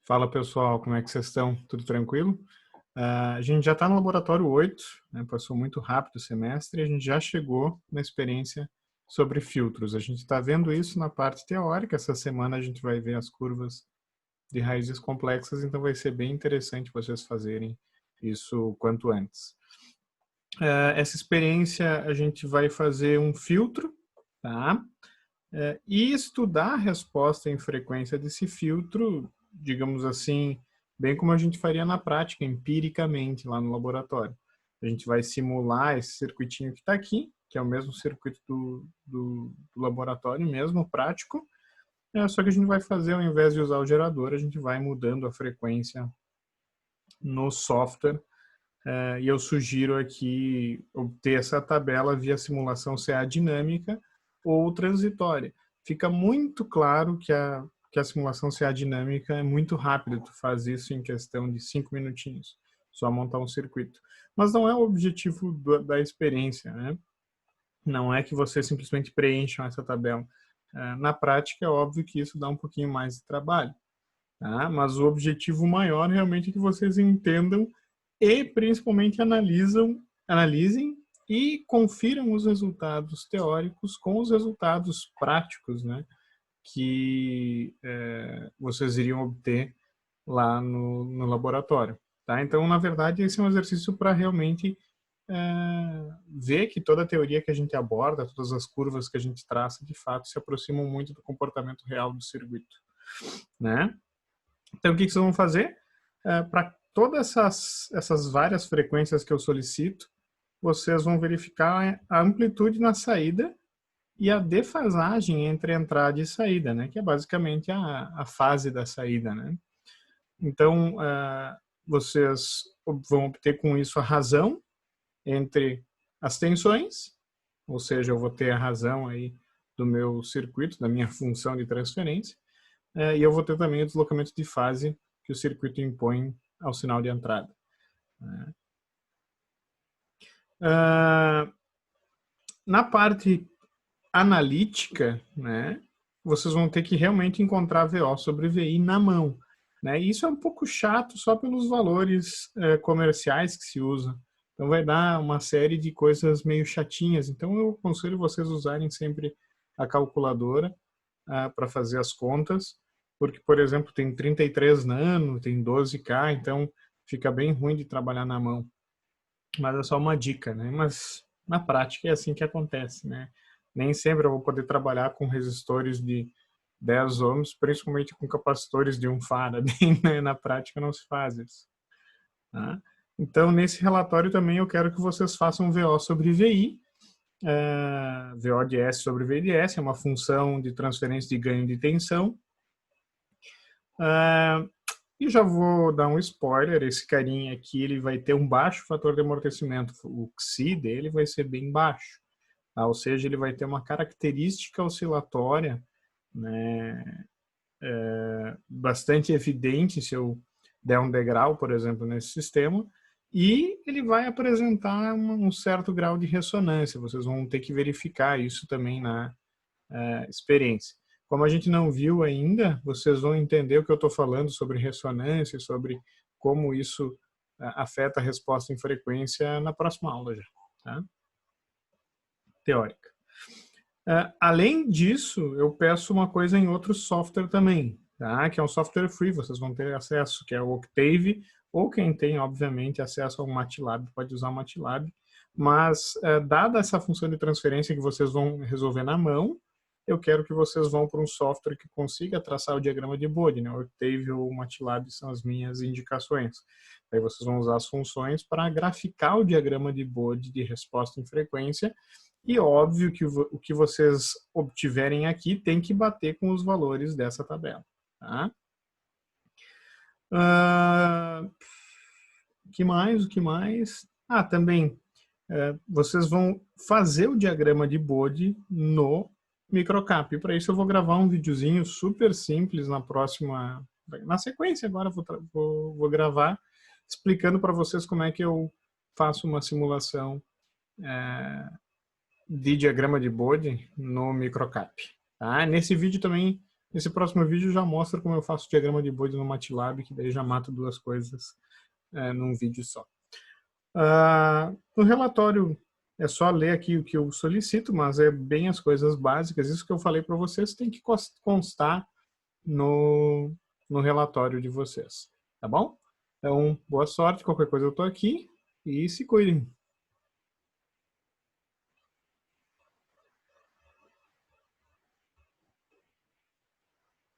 Fala pessoal, como é que vocês estão? Tudo tranquilo? A gente já está no laboratório 8, né? Passou muito rápido o semestre e a gente já chegou na experiência sobre filtros. A gente está vendo isso na parte teórica. Essa semana a gente vai ver as curvas de raízes complexas, então vai ser bem interessante vocês fazerem isso quanto antes. Essa experiência a gente vai fazer um filtro, tá? E estudar a resposta em frequência desse filtro, digamos assim, bem como a gente faria na prática, empiricamente, lá no laboratório. A gente vai simular esse circuitinho que está aqui, que é o mesmo circuito do laboratório mesmo, prático, só que a gente vai fazer, ao invés de usar o gerador, a gente vai mudando a frequência no software, e eu sugiro aqui obter essa tabela via simulação CA dinâmica ou transitória. Fica muito claro que a simulação CA dinâmica é muito rápida, tu faz isso em questão de 5 minutinhos, só montar um circuito. Mas não é o objetivo da experiência, né? Não é que vocês simplesmente preencham essa tabela. Na prática, é óbvio que isso dá um pouquinho mais de trabalho, tá? Mas o objetivo maior realmente é que vocês entendam e principalmente analisem e confiram os resultados teóricos com os resultados práticos, né, que vocês iriam obter lá no laboratório. Tá? Então, na verdade, esse é um exercício para realmente ver que toda a teoria que a gente aborda, todas as curvas que a gente traça, de fato, se aproximam muito do comportamento real do circuito. Né? Então, o que vocês vão fazer? Para todas essas várias frequências que eu solicito, vocês vão verificar a amplitude na saída e a defasagem entre entrada e saída, né? Que é basicamente a fase da saída, né? Então, vocês vão obter com isso a razão entre as tensões, ou seja, eu vou ter a razão aí do meu circuito, da minha função de transferência, e eu vou ter também o deslocamento de fase que o circuito impõe ao sinal de entrada. Na parte analítica, né, vocês vão ter que realmente encontrar VO sobre VI na mão. Né? E isso é um pouco chato só pelos valores comerciais que se usam. Então vai dar uma série de coisas meio chatinhas. Então eu aconselho vocês usarem sempre a calculadora para fazer as contas, porque, por exemplo, tem 33 nano, tem 12K, então fica bem ruim de trabalhar na mão. Mas é só uma dica, né? Mas na prática é assim que acontece, né? Nem sempre eu vou poder trabalhar com resistores de 10 ohms, principalmente com capacitores de 1 farad. Né? Na prática não se faz isso. Tá? Então, nesse relatório também eu quero que vocês façam VO sobre VI, VO de S sobre V de S, é uma função de transferência de ganho de tensão. E já vou dar um spoiler, esse carinha aqui ele vai ter um baixo fator de amortecimento, o Xi dele vai ser bem baixo, tá? Ou seja, ele vai ter uma característica oscilatória, né, bastante evidente se eu der um degrau, por exemplo, nesse sistema, e ele vai apresentar um certo grau de ressonância, vocês vão ter que verificar isso também na experiência. Como a gente não viu ainda, vocês vão entender o que eu estou falando sobre ressonância, sobre como isso afeta a resposta em frequência na próxima aula já, tá? Teórica. Além disso, eu peço uma coisa em outro software também, tá? Que é um software free, vocês vão ter acesso, que é o Octave, ou quem tem, obviamente, acesso ao MATLAB, pode usar o MATLAB, mas dada essa função de transferência que vocês vão resolver na mão, eu quero que vocês vão para um software que consiga traçar o diagrama de Bode, né? O Octave ou o MATLAB são as minhas indicações. Aí vocês vão usar as funções para graficar o diagrama de Bode de resposta em frequência, e óbvio que o que vocês obtiverem aqui tem que bater com os valores dessa tabela. Tá? O que mais? Também vocês vão fazer o diagrama de Bode no microcap. Para isso eu vou gravar um videozinho super simples na sequência agora vou gravar explicando para vocês como é que eu faço uma simulação de diagrama de Bode no microcap. Tá? Nesse vídeo também Esse próximo vídeo já mostra como eu faço diagrama de Bode no MATLAB, que daí já mato duas coisas num vídeo só. No relatório é só ler aqui o que eu solicito, mas é bem as coisas básicas. Isso que eu falei para vocês tem que constar no relatório de vocês, tá bom? Então, boa sorte, qualquer coisa eu tô aqui e se cuidem.